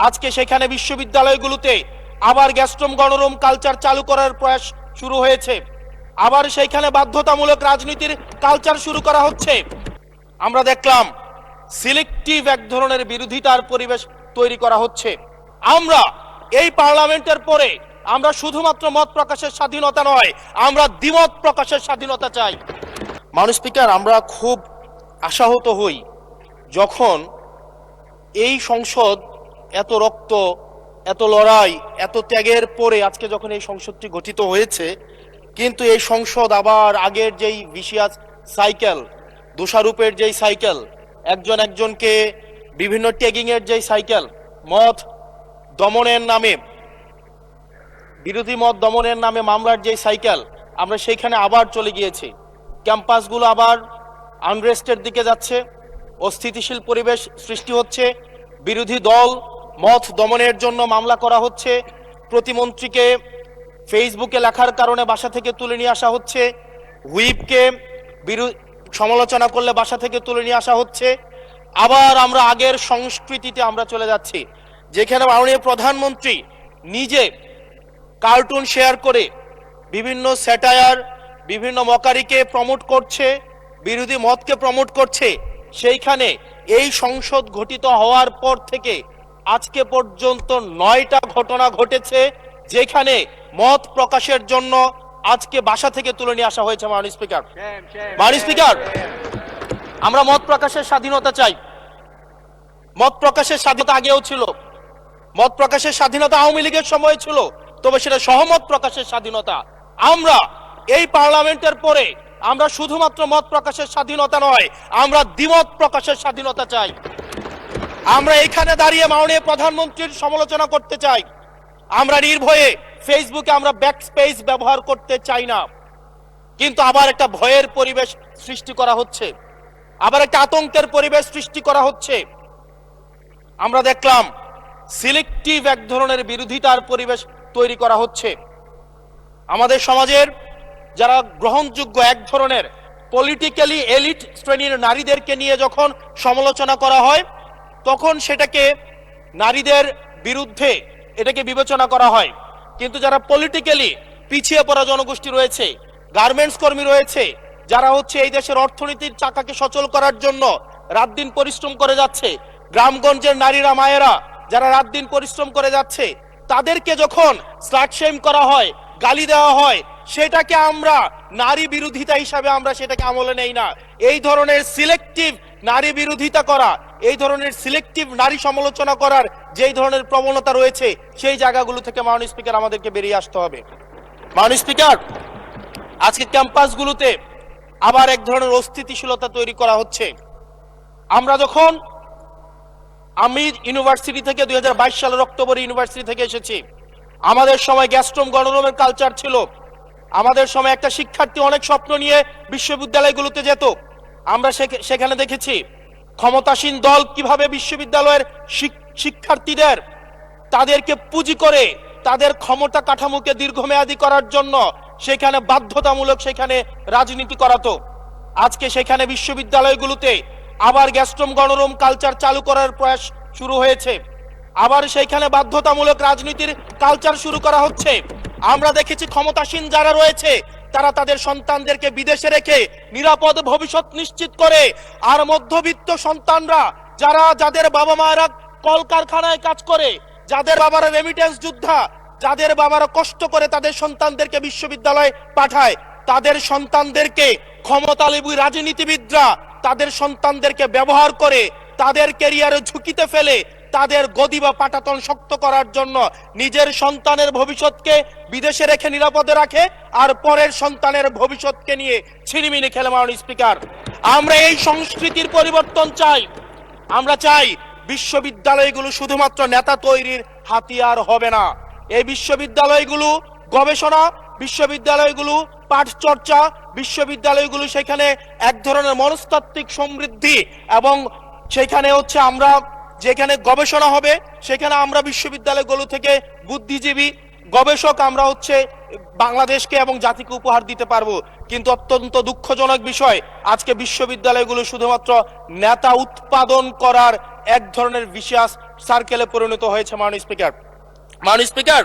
আজকে সেখানে বিশ্ববিদ্যালয়গুলোতে আবার গ্যাস্ট্রম গণরুম কালচার চালু করার প্রয়াস শুরু হয়েছে। আবার সেইখানে বাধ্যতামূলক রাজনীতির কালচার শুরু করা হচ্ছে। আমরা দেখলাম সিলেক্টিভ এক ধরনের বিরোধিতার পরিবেশ তৈরি করা হচ্ছে। আমরা এই পার্লামেন্টের পরে আমরা শুধুমাত্র মত প্রকাশের স্বাধীনতা নয়, আমরা দ্বিমত প্রকাশের স্বাধীনতা চাই। মাননীয় স্পিকার, আমরা খুব আশাহত হই যখন এই সংসদ এত রক্ত, এত লড়াই, এত ত্যাগের পরে আজকে যখন এই সংসদটি গঠিত হয়েছে, কিন্তু এই সংসদ আবার আগের যেই ভিশিয়াস সাইকেল, দোষারোপের যেই সাইকেল, একজন একজনকে বিভিন্ন ট্যাগিং এর যেই সাইকেল, মত দমনের নামে, বিরোধী মত দমনের নামে মামলার যেই সাইকেল, আমরা সেইখানে আবার চলে গিয়েছি। ক্যাম্পাসগুলো আবার আনরেস্টের দিকে যাচ্ছে, অস্থিতিশীল পরিবেশ সৃষ্টি হচ্ছে, বিরোধী দল মত দমনের জন্য মামলা করা হচ্ছে, প্রতিমন্ত্রীকে ফেসবুকে লেখার কারণে বাসা থেকে তুলে নিয়ে আসা হচ্ছে, হুইপকে সমালোচনা করলে বাসা থেকে তুলে নিয়ে আসা হচ্ছে। আবার আমরা আগের সংস্কৃতিতে আমরা চলে যাচ্ছি, যেখানে মাননীয় প্রধানমন্ত্রী নিজে কার্টুন শেয়ার করে বিভিন্ন স্যাটায়ার, বিভিন্ন মকারিকে প্রমোট করছে, বিরোধী মতকে প্রমোট করছে। সেইখানে এই সংসদ গঠিত হওয়ার পর থেকে আজকে পর্যন্ত 9টা ঘটনা ঘটেছে যেখানে মত প্রকাশের জন্য আজকে বাসা থেকে তুলে নিয়ে আসা হয়েছে। মাননীয় স্পিকার, মাননীয় স্পিকার, আমরা মত প্রকাশের স্বাধীনতা চাই। মত প্রকাশের স্বাধীনতা আগেও ছিল, মত প্রকাশের স্বাধীনতা আওয়ামী লীগের সময় ছিল, তবে সেটা সহমত প্রকাশের স্বাধীনতা। আমরা এই পার্লামেন্টের পরে আমরা শুধুমাত্র মত প্রকাশের স্বাধীনতা নয়, আমরা দ্বিমত প্রকাশের স্বাধীনতা চাই। আমরা এখানে দাঁড়িয়ে মাননীয় প্রধানমন্ত্রীর সমালোচনা করতে চাই। আমরা নির্ভয়ে ফেসবুকে আমরা ব্যাকস্পেস ব্যবহার করতে চাই না, কিন্তু আবার একটা ভয়ের পরিবেশ সৃষ্টি করা হচ্ছে, আবার একটা আতঙ্কের পরিবেশ সৃষ্টি করা হচ্ছে। আমরা দেখলাম সিলেক্টিভ এক ধরনের বিরোধিতার পরিবেশ তৈরি করা হচ্ছে। আমাদের সমাজের যারা গ্রহণযোগ্য এক ধরনের পলিটিক্যালি এলিট শ্রেণীর নারীদেরকে নিয়ে যখন সমালোচনা করা হয়, তখন সেটাকে নারীদের বিরুদ্ধে এটাকে বিবেচনা করা হয়। কিন্তু যারা পলিটিক্যালি পিছিয়ে পড়া জনগোষ্ঠী রয়েছে, গার্মেন্টস কর্মী রয়েছে, যারা হচ্ছে এই দেশের অর্থনীতির চাকাকে সচল করার জন্য রাত দিন পরিশ্রম করে যাচ্ছে, গ্রামগঞ্জের নারীরা, মায়েরা যারা রাত দিন পরিশ্রম করে যাচ্ছে, তাদেরকে যখন স্লাট শেম করা হয়, গালি দেওয়া হয়, সেটাকে আমরা নারী বিরোধিতা হিসাবে আমরা সেটাকে আমলে নেই না। এই ধরনের সিলেক্টিভ নারী বিরোধিতা করা, এই ধরনের সিলেক্টিভ নারী সমালোচনা করার যেই ধরনের প্রবণতা রয়েছে, সেই জায়গাগুলো থেকে মাননীয় স্পিকার আমাদেরকে বেরিয়ে আসতে হবে। মাননীয় স্পিকার, আজকে ক্যাম্পাসগুলোতে আবার এক ধরনের অস্থিতিশীলতা তৈরি করা হচ্ছে। আমরা যখন, আমি ইউনিভার্সিটি থেকে 2022 সালের অক্টোবরে ইউনিভার্সিটি থেকে এসেছি, আমাদের সময় গ্যাস্ট্রম গণরুমের কালচার ছিল। আমাদের সময় একটা শিক্ষার্থী অনেক স্বপ্ন নিয়ে বিশ্ববিদ্যালয়গুলোতে যেত। আমরা সেখানে দেখেছি ক্ষমতাসীন দল কিভাবে বিশ্ববিদ্যালয়ের শিক্ষার্থীদের তাদেরকে পুঁজি করে তাদের ক্ষমতা কাঠামোকে দীর্ঘমেয়াদী করার জন্য সেখানে বাধ্যতামূলক সেখানে রাজনীতি করাতো। আজকে সেখানে বিশ্ববিদ্যালয়গুলোতে আবার গ্যাস্ট্রম গণরুম কালচার চালু করার প্রয়াস শুরু হয়েছে। আবার সেইখানে বাধ্যতামূলক রাজনীতির কালচার শুরু করা হচ্ছে। আমরা দেখেছি ক্ষমতাসীন যারা রয়েছে তারা তাদের সন্তানদেরকে বিদেশে রেখে নিরাপদ ভবিষ্যৎ নিশ্চিত করে, আর মধ্যবিত্ত সন্তানরা যাদের বাবা মায়েরা কলকারখানায় কাজ করে, যাদের বাবারা রেমিটেন্স যোদ্ধা, যাদের বাবারা কষ্ট করে তাদের সন্তানদেরকে বিশ্ববিদ্যালয়ে পাঠায়, তাদের সন্তানদেরকে ক্ষমতালোভী রাজনীতিবিদরা তাদের সন্তানদেরকে ব্যবহার করে তাদের ক্যারিয়ারে ঝুঁকিতে ফেলে তাদের গদি বা পাটাতন শক্ত করার জন্য নিজের সন্তানের ভবিষ্যৎকে বিদেশে রেখে নিরাপদে রাখে, আর পরের সন্তানের ভবিষ্যৎকে নিয়ে ছিনিমিনি খেলে। মাননীয় স্পিকার, আমরা এই সংস্কৃতির পরিবর্তন চাই। আমরা চাই বিশ্ববিদ্যালয়গুলো শুধুমাত্র নেতা তৈরির হাতিয়ার হবে না। এই বিশ্ববিদ্যালয়গুলো গবেষণা, বিশ্ববিদ্যালয়গুলো পাঠ চর্চা, বিশ্ববিদ্যালয়গুলো সেখানে এক ধরনের মনস্তাত্ত্বিক সমৃদ্ধি, এবং সেখানে হচ্ছে আমরা যেখানে গবেষণা হবে সেখানে আমরা বিশ্ববিদ্যালয়গুলো থেকে বুদ্ধিজীবী গবেষক আমরা হচ্ছে বাংলাদেশকে এবং জাতিকে উপহার দিতে পারবো। কিন্তু অত্যন্ত দুঃখজনক বিষয়, আজকে বিশ্ববিদ্যালয়গুলো শুধুমাত্র নেতা উৎপাদন করার এক ধরনের বিশেষ সার্কেলে পরিণত হয়েছে। মাননীয় স্পিকার,